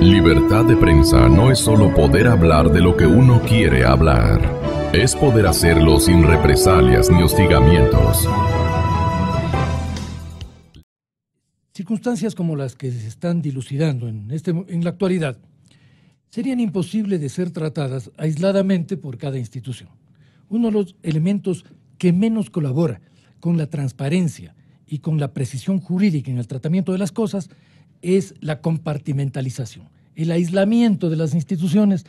Libertad de prensa no es solo poder hablar de lo que uno quiere hablar. Es poder hacerlo sin represalias ni hostigamientos. Circunstancias como las que se están dilucidando en la actualidad serían imposibles de ser tratadas aisladamente por cada institución. Uno de los elementos que menos colabora con la transparencia y con la precisión jurídica en el tratamiento de las cosas es la compartimentalización, el aislamiento de las instituciones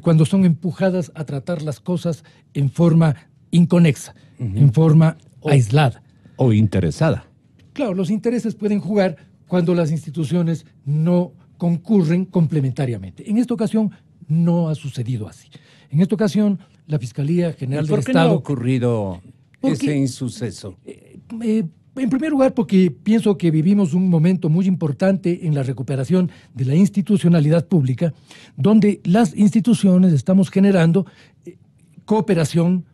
cuando son empujadas a tratar las cosas en forma inconexa, en forma aislada. O interesada. Claro, los intereses pueden jugar cuando las instituciones no concurren complementariamente. En esta ocasión no ha sucedido así. En esta ocasión, la Fiscalía General del Estado... ¿Por qué no ha ocurrido ese insuceso? En primer lugar, porque pienso que vivimos un momento muy importante en la recuperación de la institucionalidad pública, donde las instituciones estamos generando cooperación,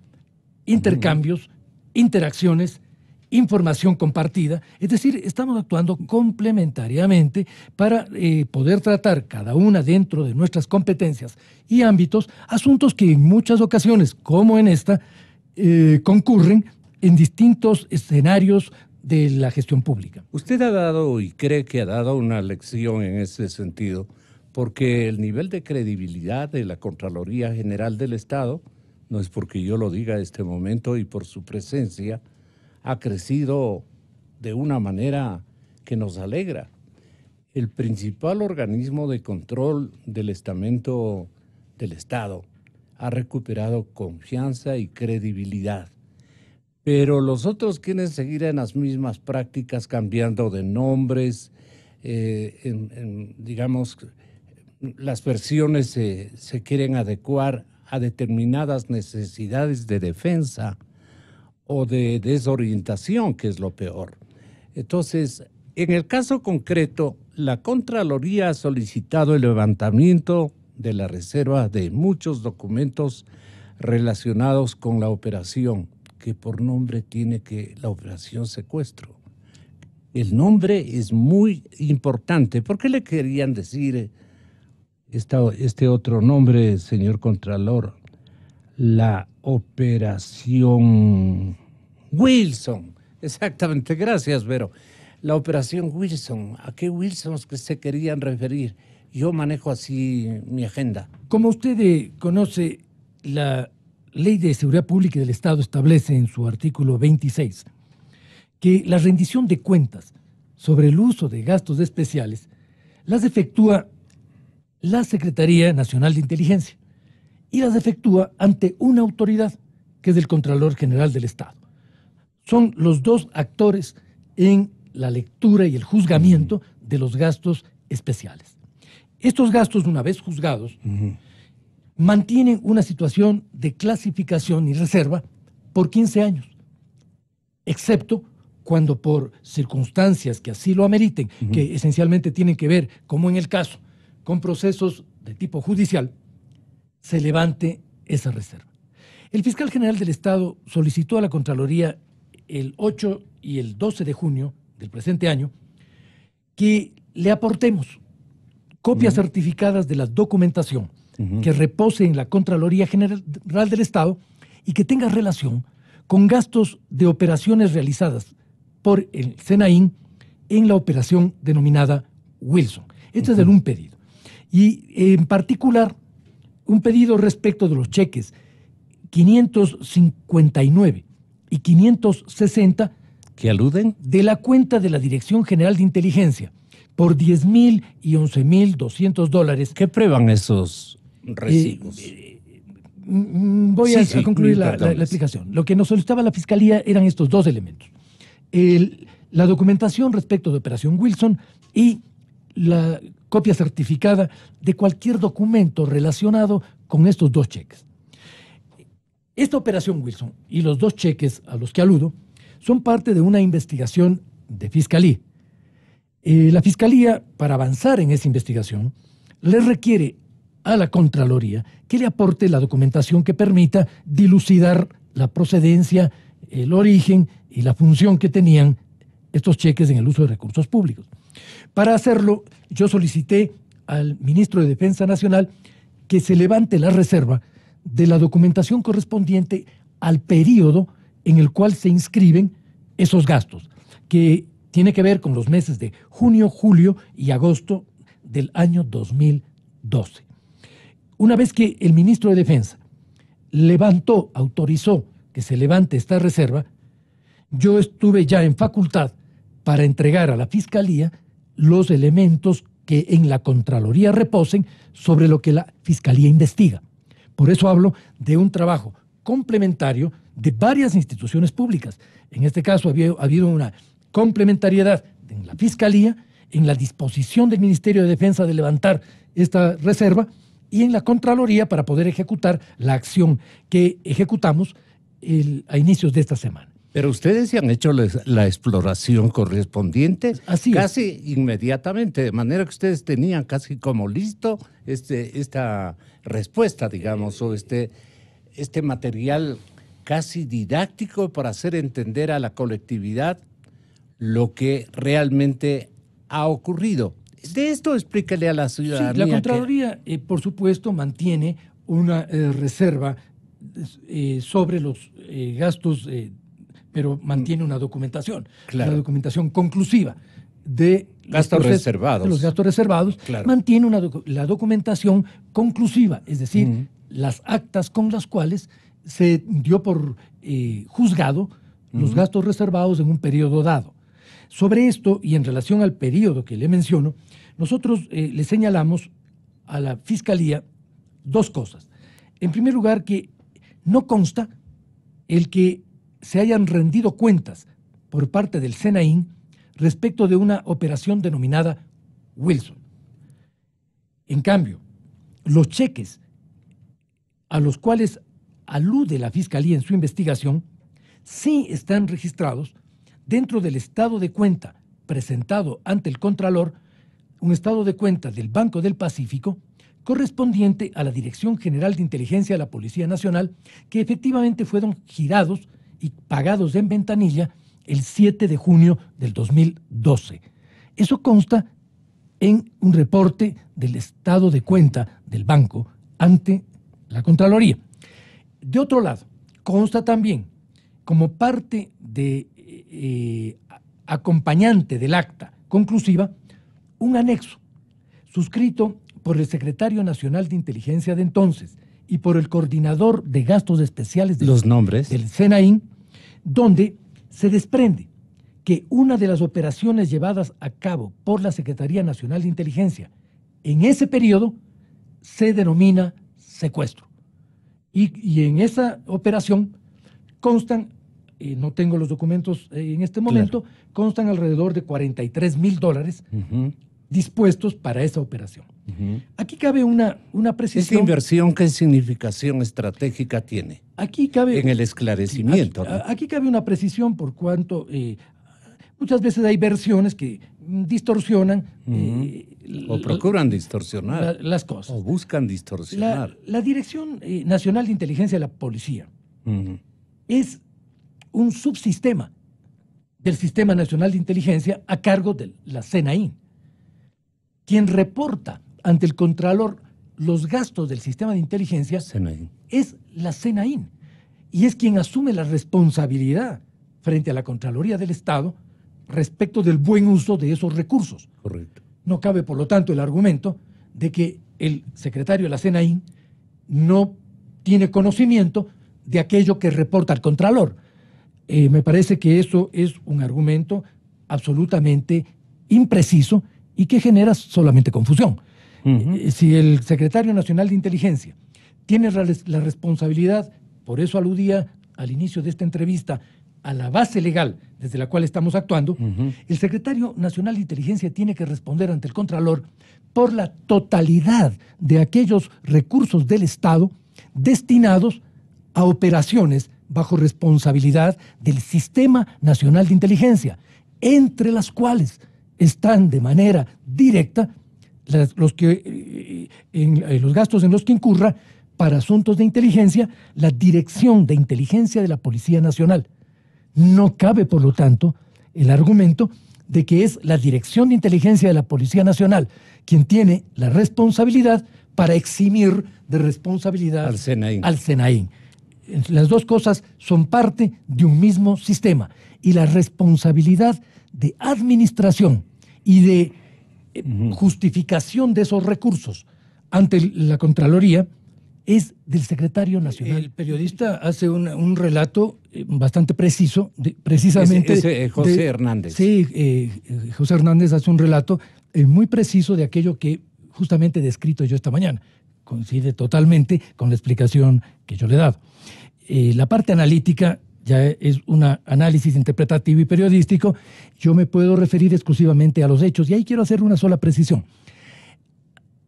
intercambios, interacciones, información compartida, es decir, estamos actuando complementariamente para poder tratar cada una dentro de nuestras competencias y ámbitos, asuntos que en muchas ocasiones, como en esta, concurren en distintos escenarios de la gestión pública. Usted ha dado y cree que ha dado una lección en ese sentido, porque el nivel de credibilidad de la Contraloría General del Estado, no es porque yo lo diga en este momento y por su presencia, ha crecido de una manera que nos alegra. El principal organismo de control del estamento del Estado ha recuperado confianza y credibilidad. Pero los otros quieren seguir en las mismas prácticas, cambiando de nombres, digamos, las versiones se quieren adecuar a determinadas necesidades de defensa o de desorientación, que es lo peor. Entonces, en el caso concreto, la Contraloría ha solicitado el levantamiento de la reserva de muchos documentos relacionados con la operación, que por nombre tiene que la operación secuestro. El nombre es muy importante. ¿Por qué le querían decir este otro nombre, señor Contralor? La operación Wilson. Exactamente, gracias, Vero. La operación Wilson. ¿A qué Wilsons que se querían referir? Yo manejo así mi agenda. Como usted conoce, la Ley de Seguridad Pública del Estado establece en su artículo 26 que la rendición de cuentas sobre el uso de gastos especiales las efectúa la Secretaría Nacional de Inteligencia y las efectúa ante una autoridad, que es el Contralor General del Estado. Son los dos actores en la lectura y el juzgamiento de los gastos especiales. Estos gastos, una vez juzgados, mantienen una situación de clasificación y reserva por 15 años, excepto cuando por circunstancias que así lo ameriten, que esencialmente tienen que ver, como en el caso, con procesos de tipo judicial, se levante esa reserva. El fiscal general del Estado solicitó a la Contraloría el 8 y el 12 de junio del presente año que le aportemos copias certificadas de la documentación que repose en la Contraloría General del Estado y que tenga relación con gastos de operaciones realizadas por el SENAIN en la operación denominada Wilson. Este es un pedido. Y en particular, un pedido respecto de los cheques 559 y 560 ¿que aluden? De la cuenta de la Dirección General de Inteligencia por $10,000 y $11,200. ¿Qué prueban esos recibos? Voy a concluir la explicación. Lo que nos solicitaba la Fiscalía eran estos dos elementos. La documentación respecto de Operación Wilson y la copia certificada de cualquier documento relacionado con estos dos cheques. Esta Operación Wilson y los dos cheques a los que aludo son parte de una investigación de Fiscalía. La Fiscalía, para avanzar en esa investigación, le requiere a la Contraloría que le aporte la documentación que permita dilucidar la procedencia, el origen y la función que tenían estos cheques en el uso de recursos públicos. Para hacerlo, yo solicité al ministro de Defensa Nacional que se levante la reserva de la documentación correspondiente al periodo en el cual se inscriben esos gastos, que tiene que ver con los meses de junio, julio y agosto del año 2012. Una vez que el ministro de Defensa autorizó que se levante esta reserva, yo estuve ya en facultad para entregar a la Fiscalía los elementos que en la Contraloría reposen sobre lo que la Fiscalía investiga. Por eso hablo de un trabajo complementario de varias instituciones públicas. En este caso ha habido una complementariedad en la Fiscalía, en la disposición del Ministerio de Defensa de levantar esta reserva y en la Contraloría para poder ejecutar la acción que ejecutamos a inicios de esta semana. Pero ustedes ya han hecho la exploración correspondiente casi inmediatamente, de manera que ustedes tenían casi como listo esta respuesta, digamos, o este material casi didáctico para hacer entender a la colectividad lo que realmente ha ocurrido. De esto explíquele a la ciudadanía. Sí, la Contraloría, por supuesto, mantiene una reserva sobre los gastos, pero mantiene una documentación, claro, una documentación conclusiva de gastos reservados. De los gastos reservados, claro. Mantiene la documentación conclusiva, es decir, las actas con las cuales se dio por juzgado los gastos reservados en un periodo dado. Sobre esto, y en relación al periodo que le menciono, nosotros le señalamos a la Fiscalía dos cosas. En primer lugar, que no consta el que se hayan rendido cuentas por parte del SENAIN respecto de una operación denominada Wilson. En cambio, los cheques a los cuales alude la Fiscalía en su investigación sí están registrados dentro del estado de cuenta presentado ante el Contralor, un estado de cuenta del Banco del Pacífico correspondiente a la Dirección General de Inteligencia de la Policía Nacional, que efectivamente fueron girados y pagados en ventanilla el 7 de junio del 2012. Eso consta en un reporte del estado de cuenta del banco ante la Contraloría. De otro lado, consta también, como parte de acompañante del acta conclusiva, un anexo suscrito por el Secretario Nacional de Inteligencia de entonces y por el Coordinador de Gastos Especiales los nombres del SENAIN, donde se desprende que una de las operaciones llevadas a cabo por la Secretaría Nacional de Inteligencia en ese periodo se denomina secuestro. Y en esa operación constan, no tengo los documentos en este momento, claro, constan alrededor de $43,000 dispuestos para esa operación. Aquí cabe una precisión. ¿Esta inversión qué significación estratégica tiene? Aquí cabe, en el esclarecimiento. Aquí cabe una precisión por cuanto muchas veces hay versiones que distorsionan o procuran distorsionar las cosas. O buscan distorsionar. La Dirección Nacional de Inteligencia de la Policía es un subsistema del Sistema Nacional de Inteligencia a cargo de la SENAIN. Quien reporta ante el Contralor los gastos del sistema de inteligencia es la SENAIN y es quien asume la responsabilidad frente a la Contraloría del Estado respecto del buen uso de esos recursos. Correcto. No cabe, por lo tanto, el argumento de que el secretario de la SENAIN no tiene conocimiento de aquello que reporta al Contralor. Me parece que eso es un argumento absolutamente impreciso y que genera solamente confusión. Si el secretario nacional de Inteligencia tiene la responsabilidad, por eso aludía al inicio de esta entrevista a la base legal desde la cual estamos actuando, el secretario nacional de Inteligencia tiene que responder ante el Contralor por la totalidad de aquellos recursos del Estado destinados a operaciones bajo responsabilidad del Sistema Nacional de Inteligencia, entre las cuales están de manera directa los gastos en los que incurra para asuntos de inteligencia la Dirección de Inteligencia de la Policía Nacional. No cabe, por lo tanto, el argumento de que es la Dirección de Inteligencia de la Policía Nacional quien tiene la responsabilidad para eximir de responsabilidad al SENAIN. Las dos cosas son parte de un mismo sistema y la responsabilidad de administración y de justificación de esos recursos ante la Contraloría es del secretario nacional. El periodista hace un relato bastante preciso, precisamente... José Hernández. Sí, José Hernández hace un relato muy preciso de aquello que justamente he descrito yo esta mañana. Coincide totalmente con la explicación que yo le he dado. La parte analítica ya es un análisis interpretativo y periodístico. Yo me puedo referir exclusivamente a los hechos y ahí quiero hacer una sola precisión.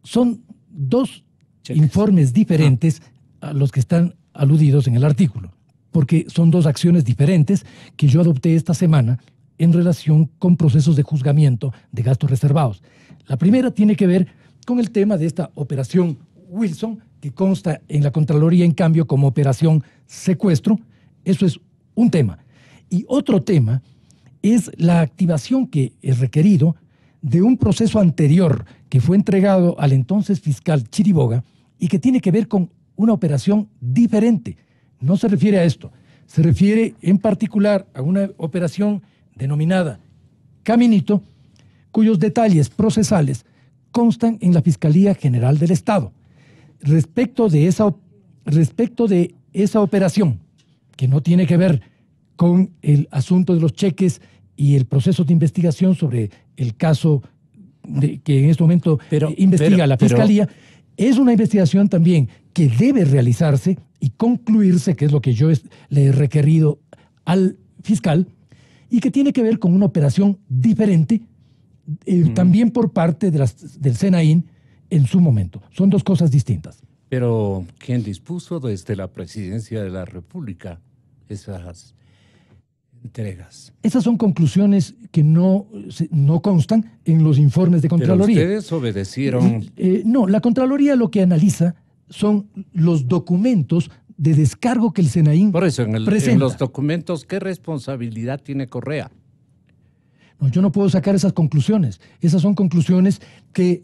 Son dos informes diferentes a los que están aludidos en el artículo, porque son dos acciones diferentes que yo adopté esta semana en relación con procesos de juzgamiento de gastos reservados. La primera tiene que ver con el tema de esta operación Wilson, que consta en la Contraloría, en cambio, como operación secuestro. Eso es un tema. Y otro tema es la activación que es requerido de un proceso anterior que fue entregado al entonces fiscal Chiriboga y que tiene que ver con una operación diferente. No se refiere a esto. Se refiere en particular a una operación denominada Caminito, cuyos detalles procesales constan en la Fiscalía General del Estado. Respecto de esa operación, que no tiene que ver con el asunto de los cheques y el proceso de investigación sobre el caso que en este momento investiga la Fiscalía, es una investigación también que debe realizarse y concluirse, que es lo que yo le he requerido al fiscal, y que tiene que ver con una operación diferente, también por parte del SENAIN en su momento. Son dos cosas distintas. Pero ¿quién dispuso desde la Presidencia de la República esas entregas? Esas son conclusiones que no constan en los informes de Contraloría. ¿Pero ustedes obedecieron? No, la Contraloría lo que analiza son los documentos de descargo que el SENAIN Por eso, presenta. en los documentos, ¿qué responsabilidad tiene Correa? No, yo no puedo sacar esas conclusiones. Esas son conclusiones que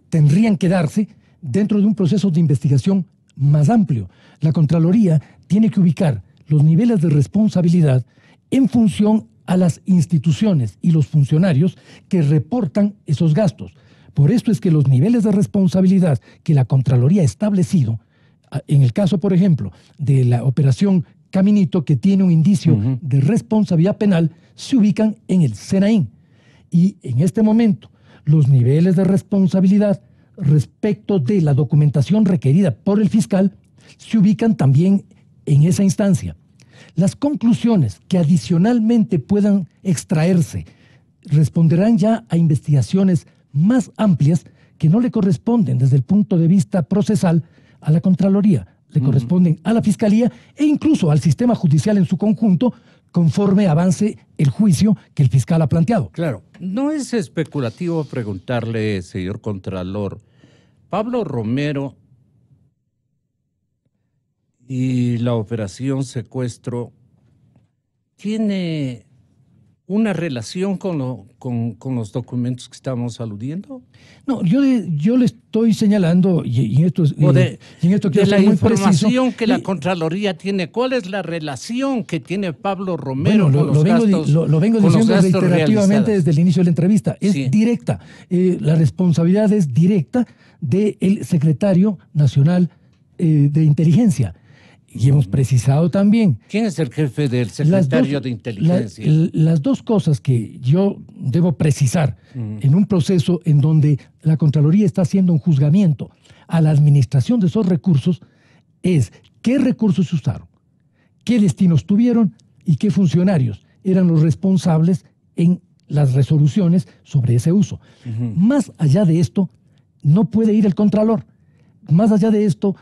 tendrían que darse dentro de un proceso de investigación más amplio. La Contraloría tiene que ubicar los niveles de responsabilidad en función a las instituciones y los funcionarios que reportan esos gastos. Por esto es que los niveles de responsabilidad que la Contraloría ha establecido, en el caso, por ejemplo, de la operación Caminito, que tiene un indicio de responsabilidad penal, se ubican en el SENAIN. Y en este momento, los niveles de responsabilidad respecto de la documentación requerida por el fiscal se ubican también en esa instancia. Las conclusiones que adicionalmente puedan extraerse responderán ya a investigaciones más amplias que no le corresponden desde el punto de vista procesal a la Contraloría, le corresponden a la Fiscalía e incluso al sistema judicial en su conjunto, conforme avance el juicio que el fiscal ha planteado. Claro, no es especulativo preguntarle, señor Contralor, Pablo Romero y la operación secuestro tiene una relación con los documentos que estamos aludiendo. No, yo le estoy señalando, y en esto quiero de la ser muy información preciso, que la Contraloría tiene, ¿cuál es la relación que tiene Pablo Romero con los gastos? Lo vengo diciendo reiterativamente desde el inicio de la entrevista. Es directa. La responsabilidad es directa del secretario nacional de inteligencia. Y hemos precisado también. ¿Quién es el jefe del secretario de inteligencia? Las dos cosas que yo debo precisar en un proceso en donde la Contraloría está haciendo un juzgamiento a la administración de esos recursos es qué recursos se usaron, qué destinos tuvieron y qué funcionarios eran los responsables en las resoluciones sobre ese uso. Más allá de esto, no puede ir el Contralor. Más allá de esto,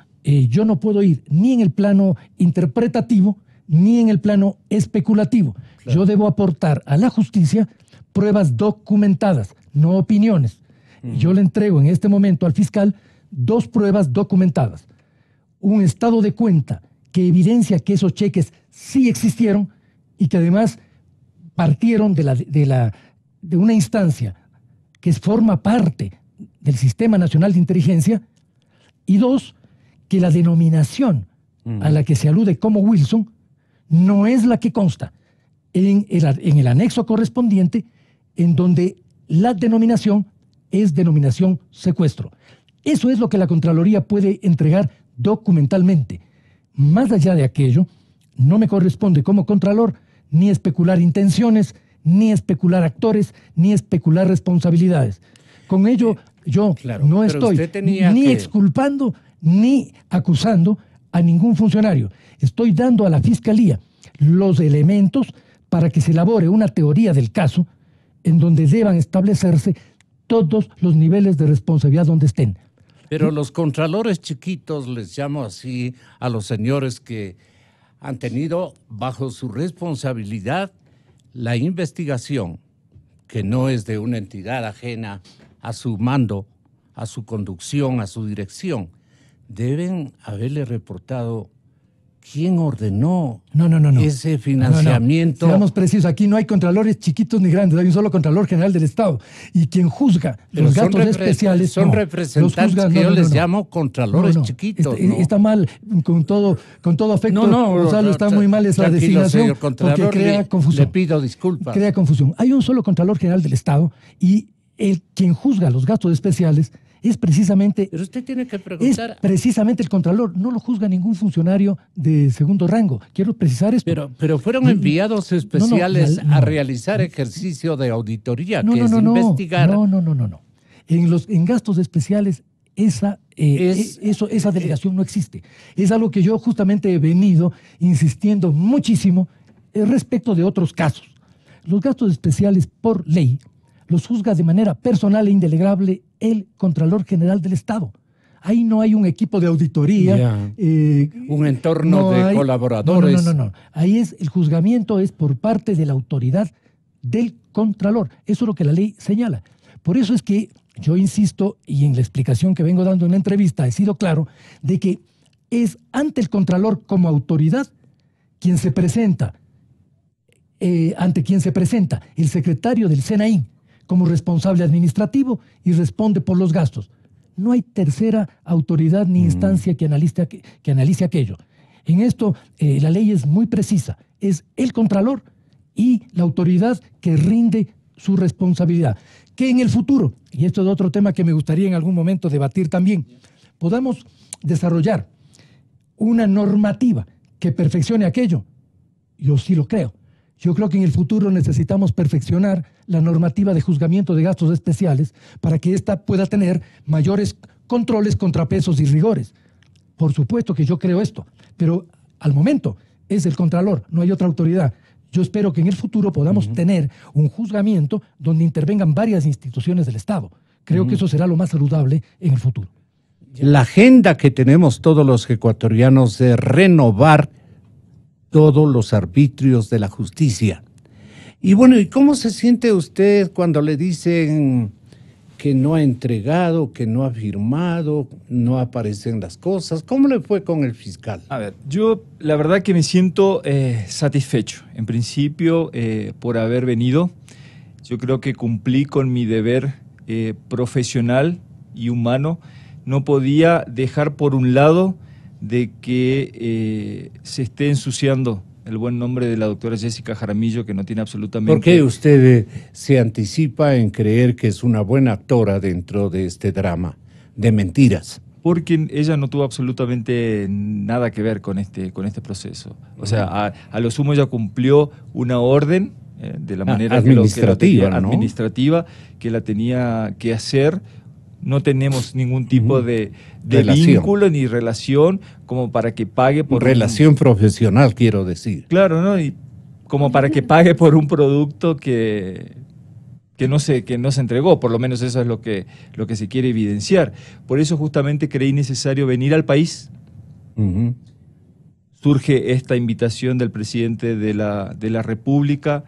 yo no puedo ir ni en el plano interpretativo ni en el plano especulativo. Claro. Yo debo aportar a la justicia pruebas documentadas, no opiniones. Yo le entrego en este momento al fiscal 2 pruebas documentadas. Un estado de cuenta que evidencia que esos cheques sí existieron y que además partieron de de una instancia que forma parte del Sistema Nacional de Inteligencia, y dos, que la denominación a la que se alude como Wilson no es la que consta en el anexo correspondiente, en donde la denominación es denominación secuestro. Eso es lo que la Contraloría puede entregar documentalmente. Más allá de aquello, no me corresponde como Contralor ni especular intenciones, ni especular actores, ni especular responsabilidades. Con ello, yo no estoy ni exculpando ni acusando a ningún funcionario. Estoy dando a la Fiscalía los elementos para que se elabore una teoría del caso en donde deban establecerse todos los niveles de responsabilidad donde estén. Pero los contralores chiquitos, les llamo así a los señores que han tenido bajo su responsabilidad la investigación, que no es de una entidad ajena a su mando, a su conducción, a su dirección, deben haberle reportado quién ordenó ese financiamiento. Seamos precisos, aquí no hay contralores chiquitos ni grandes, hay un solo Contralor General del Estado, y quien juzga los gastos especiales son representantes que yo les llamo contralores chiquitos. Está mal, con todo afecto, Gonzalo, está muy mal esa designación, porque crea confusión. Le pido disculpas. Crea confusión. Hay un solo Contralor General del Estado, y quien juzga los gastos especiales es precisamente... Pero usted tiene que preguntar... Es precisamente el Contralor, no lo juzga ningún funcionario de segundo rango. Quiero precisar esto. Pero fueron enviados especiales a realizar ejercicio de auditoría, investigar... No. En gastos especiales esa delegación no existe. Es algo que yo justamente he venido insistiendo muchísimo respecto de otros casos. Los gastos especiales, por ley, los juzga de manera personal e indelegable el Contralor General del Estado. Ahí no hay un equipo de auditoría. Un entorno de colaboradores. No. Ahí el juzgamiento es por parte de la autoridad del Contralor. Eso es lo que la ley señala. Por eso es que yo insisto, y en la explicación que vengo dando en la entrevista he sido claro, de que es ante el Contralor como autoridad quien se presenta, ante quien se presenta el secretario del SENAÍN como responsable administrativo y responde por los gastos. No hay tercera autoridad ni instancia que analice aquello. En esto la ley es muy precisa. Es el Contralor y la autoridad que rinde su responsabilidad. Que en el futuro, y esto es otro tema que me gustaría en algún momento debatir también, podamos desarrollar una normativa que perfeccione aquello. Yo sí lo creo. Yo creo que en el futuro necesitamos perfeccionar la normativa de juzgamiento de gastos especiales para que ésta pueda tener mayores controles, contrapesos y rigores. Por supuesto que yo creo esto, pero al momento es el Contralor, no hay otra autoridad. Yo espero que en el futuro podamos tener un juzgamiento donde intervengan varias instituciones del Estado. Creo que eso será lo más saludable en el futuro. La agenda que tenemos todos los ecuatorianos de renovar todos los arbitrios de la justicia. Y bueno, ¿y cómo se siente usted cuando le dicen que no ha entregado, que no ha firmado, no aparecen las cosas? ¿Cómo le fue con el fiscal? A ver, yo la verdad que me siento satisfecho. En principio, por haber venido, yo creo que cumplí con mi deber profesional y humano. No podía dejar por un lado de que se esté ensuciando el buen nombre de la doctora Jessica Jaramillo, que no tiene absolutamente... ¿Por qué usted se anticipa en creer que es una buena actora dentro de este drama de mentiras? Porque ella no tuvo absolutamente nada que ver con este proceso. O sea, a lo sumo ella cumplió una orden de la manera administrativa que la tenía que hacer. No tenemos ningún tipo de vínculo ni relación como para que pague por... Relación profesional, quiero decir. Claro, ¿no? Y como para que pague por un producto que no se entregó. Por lo menos eso es lo que se quiere evidenciar. Por eso justamente creí necesario venir al país. Surge esta invitación del presidente de la República.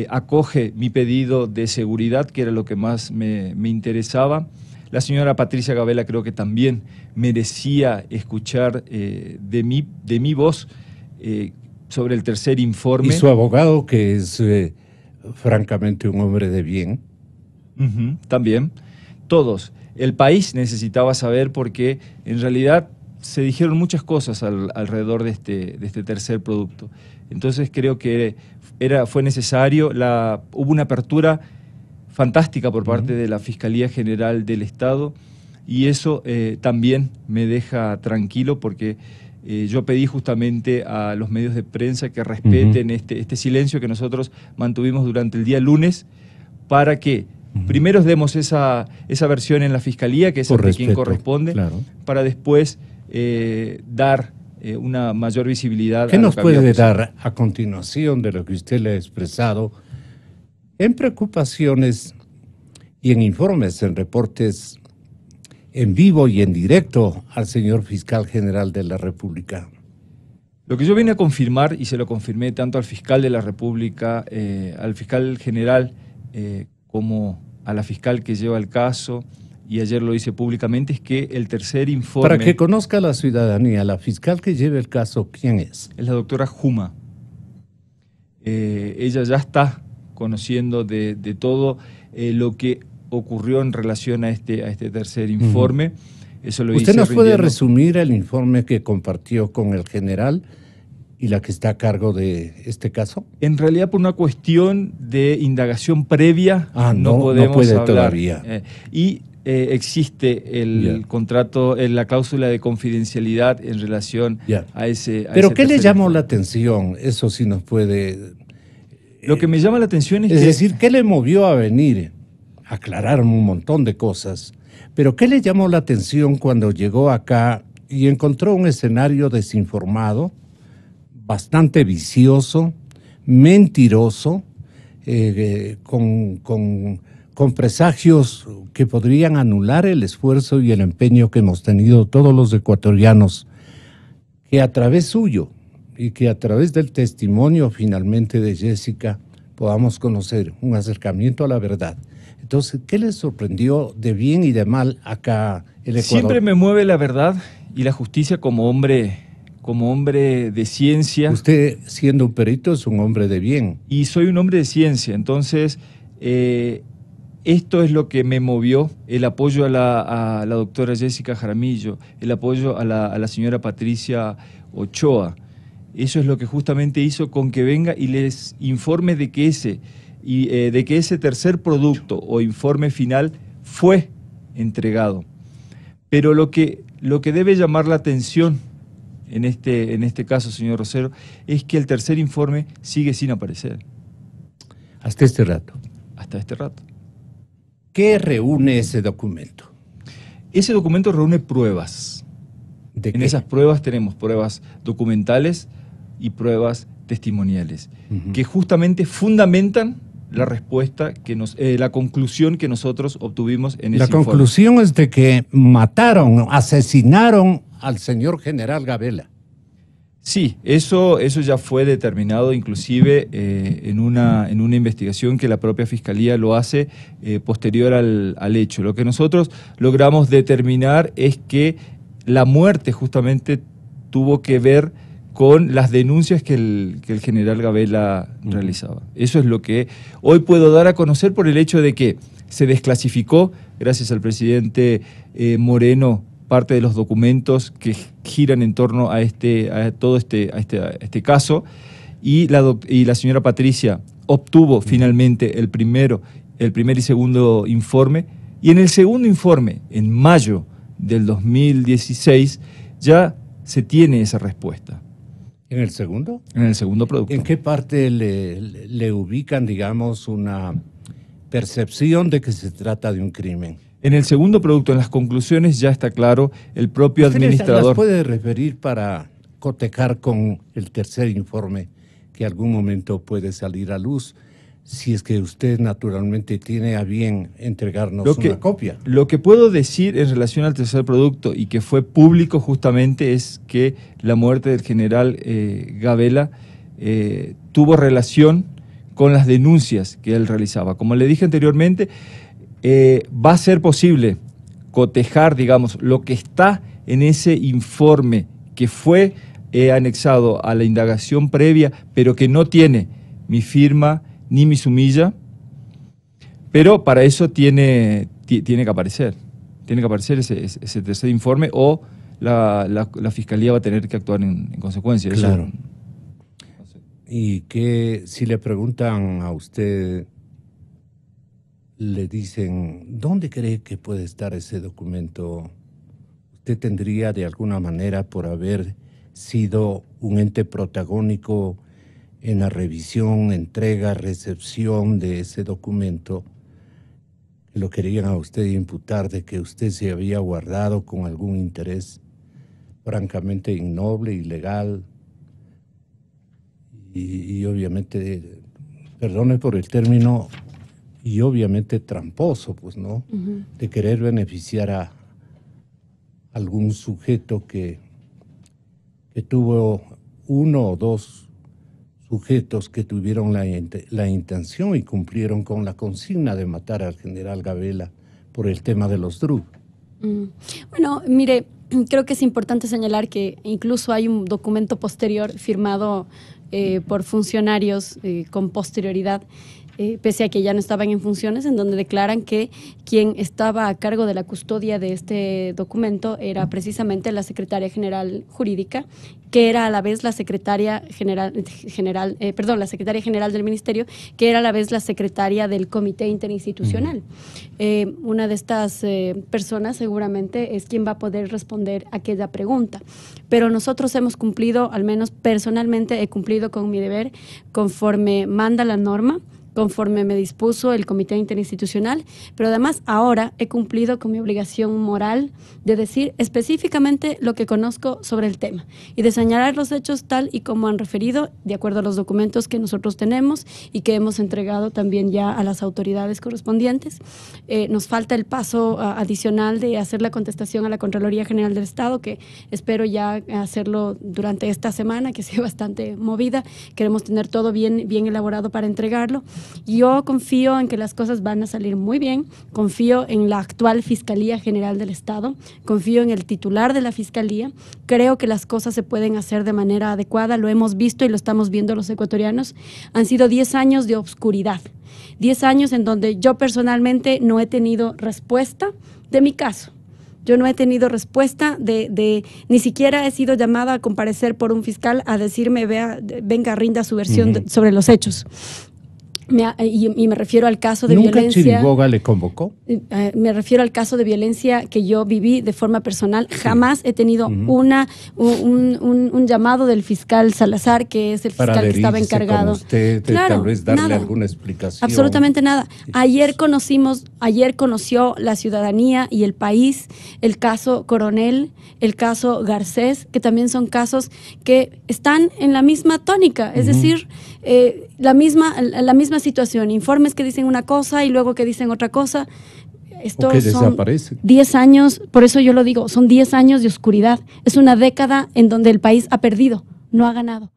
Acoge mi pedido de seguridad, que era lo que más me interesaba. La señora Patricia Gabela creo que también merecía escuchar de mi voz sobre el tercer informe. Y su abogado, que es francamente un hombre de bien. También. Todos. El país necesitaba saber porque en realidad se dijeron muchas cosas alrededor de este tercer producto. Entonces creo que fue necesario, hubo una apertura fantástica por parte de la Fiscalía General del Estado y eso también me deja tranquilo porque yo pedí justamente a los medios de prensa que respeten este silencio que nosotros mantuvimos durante el día lunes para que primero demos esa versión en la Fiscalía, que es ante quien corresponde, claro, para después dar una mayor visibilidad. ¿Qué nos puede dar a continuación de lo que usted le ha expresado en preocupaciones y en informes, en reportes en vivo y en directo al señor Fiscal General de la República? Lo que yo vine a confirmar, y se lo confirmé tanto al Fiscal de la República, al Fiscal General, como a la fiscal que lleva el caso, y ayer lo hice públicamente, es que el tercer informe... Para que conozca la ciudadanía, la fiscal que lleva el caso, ¿quién es? Es la doctora Juma. Ella ya está conociendo de todo lo que ocurrió en relación a este tercer informe. Eso lo ¿Usted nos puede resumir el informe que compartió con el general y la que está a cargo de este caso? En realidad, por una cuestión de indagación previa, no podemos puede hablar. Todavía. Existe el contrato, la cláusula de confidencialidad en relación a ese. ¿Pero qué le llamó la atención? Eso sí nos puede. Lo que me llama la atención es Es decir, ¿qué le movió a venir? Aclararon un montón de cosas. Pero ¿qué le llamó la atención cuando llegó acá y encontró un escenario desinformado, bastante vicioso, mentiroso, con presagios que podrían anular el esfuerzo y el empeño que hemos tenido todos los ecuatorianos, que a través suyo y que a través del testimonio finalmente de Jessica podamos conocer un acercamiento a la verdad? Entonces, ¿qué les sorprendió de bien y de mal acá el Ecuador? Siempre me mueve la verdad y la justicia como hombre de ciencia. Usted, siendo un perito, es un hombre de bien. Y soy un hombre de ciencia, entonces esto es lo que me movió, el apoyo a la doctora Jessica Jaramillo, el apoyo a la señora Patricia Ochoa. Eso es lo que justamente hizo con que venga y les informe de que ese tercer producto o informe final fue entregado. Pero lo que debe llamar la atención en este caso, señor Rosero, es que el tercer informe sigue sin aparecer. Hasta este rato. Hasta este rato. ¿Qué reúne ese documento? Ese documento reúne pruebas. ¿De qué? En esas pruebas tenemos pruebas documentales y pruebas testimoniales, que justamente fundamentan la respuesta, la conclusión que nosotros obtuvimos en ese informe. La conclusión es de que asesinaron al señor general Gabela. Sí, eso ya fue determinado inclusive en una investigación que la propia Fiscalía lo hace posterior al hecho. Lo que nosotros logramos determinar es que la muerte justamente tuvo que ver con las denuncias que el general Gabela realizaba. Eso es lo que hoy puedo dar a conocer por el hecho de que se desclasificó, gracias al presidente Moreno, parte de los documentos que giran en torno a este caso, y la señora Patricia obtuvo finalmente el primer y segundo informe, y en el segundo informe, en mayo del 2016, ya se tiene esa respuesta. ¿En el segundo? En el segundo producto. ¿En qué parte le ubican, digamos, una percepción de que se trata de un crimen? En el segundo producto, en las conclusiones, ya está claro, el propio administrador... ¿Las puede referir para cotejar con el tercer informe que algún momento puede salir a luz, si es que usted naturalmente tiene a bien entregarnos una copia? Lo que puedo decir en relación al tercer producto y que fue público justamente es que la muerte del general Gabela tuvo relación con las denuncias que él realizaba. Como le dije anteriormente, va a ser posible cotejar, digamos, lo que está en ese informe que fue anexado a la indagación previa, pero que no tiene mi firma ni Misumilla, pero para eso tiene que aparecer ese tercer informe o la Fiscalía va a tener que actuar en consecuencia. Claro. Eso, no sé. Y que si le preguntan a usted, le dicen, ¿dónde cree que puede estar ese documento? ¿Usted tendría de alguna manera, por haber sido un ente protagónico en la revisión, entrega, recepción de ese documento, lo querían a usted imputar de que usted se había guardado con algún interés francamente innoble, ilegal y obviamente, perdone por el término, y obviamente tramposo, pues, ¿no? De querer beneficiar a algún sujeto que tuvo uno o dos sujetos que tuvieron la intención y cumplieron con la consigna de matar al general Gabela por el tema de los DRUG. Bueno, mire, creo que es importante señalar que incluso hay un documento posterior firmado por funcionarios con posterioridad, pese a que ya no estaban en funciones, en donde declaran que quien estaba a cargo de la custodia de este documento era precisamente la secretaria general jurídica, que era a la vez la secretaria general del ministerio, que era a la vez la secretaria del comité interinstitucional. Una de estas personas seguramente es quien va a poder responder aquella pregunta. Pero nosotros hemos cumplido, al menos personalmente he cumplido con mi deber conforme manda la norma, conforme me dispuso el Comité Interinstitucional, pero además ahora he cumplido con mi obligación moral de decir específicamente lo que conozco sobre el tema y de señalar los hechos tal y como han referido, de acuerdo a los documentos que nosotros tenemos y que hemos entregado también ya a las autoridades correspondientes. Nos falta el paso adicional de hacer la contestación a la Contraloría General del Estado, que espero ya hacerlo durante esta semana, que sea bastante movida. Queremos tener todo bien elaborado para entregarlo. Yo confío en que las cosas van a salir muy bien, confío en la actual Fiscalía General del Estado, confío en el titular de la Fiscalía, creo que las cosas se pueden hacer de manera adecuada, lo hemos visto y lo estamos viendo los ecuatorianos. Han sido 10 años de obscuridad, 10 años en donde yo personalmente no he tenido respuesta de mi caso. Yo no he tenido respuesta ni siquiera he sido llamada a comparecer por un fiscal a decirme, venga, rinda su versión sobre los hechos. Y me refiero al caso de ¿Nunca violencia. Chiriboga le convocó? Me refiero al caso de violencia que yo viví de forma personal. Sí. Jamás he tenido un llamado del fiscal Salazar, que es el fiscal que estaba encargado. Con usted, claro, tal vez darle alguna explicación. Absolutamente nada. Ayer conoció la ciudadanía y el país el caso Coronel, el caso Garcés, que también son casos que están en la misma tónica, es decir, la misma situación, informes que dicen una cosa y luego que dicen otra cosa. Estos son 10 años, por eso yo lo digo, son 10 años de oscuridad. Es una década en donde el país ha perdido, no ha ganado.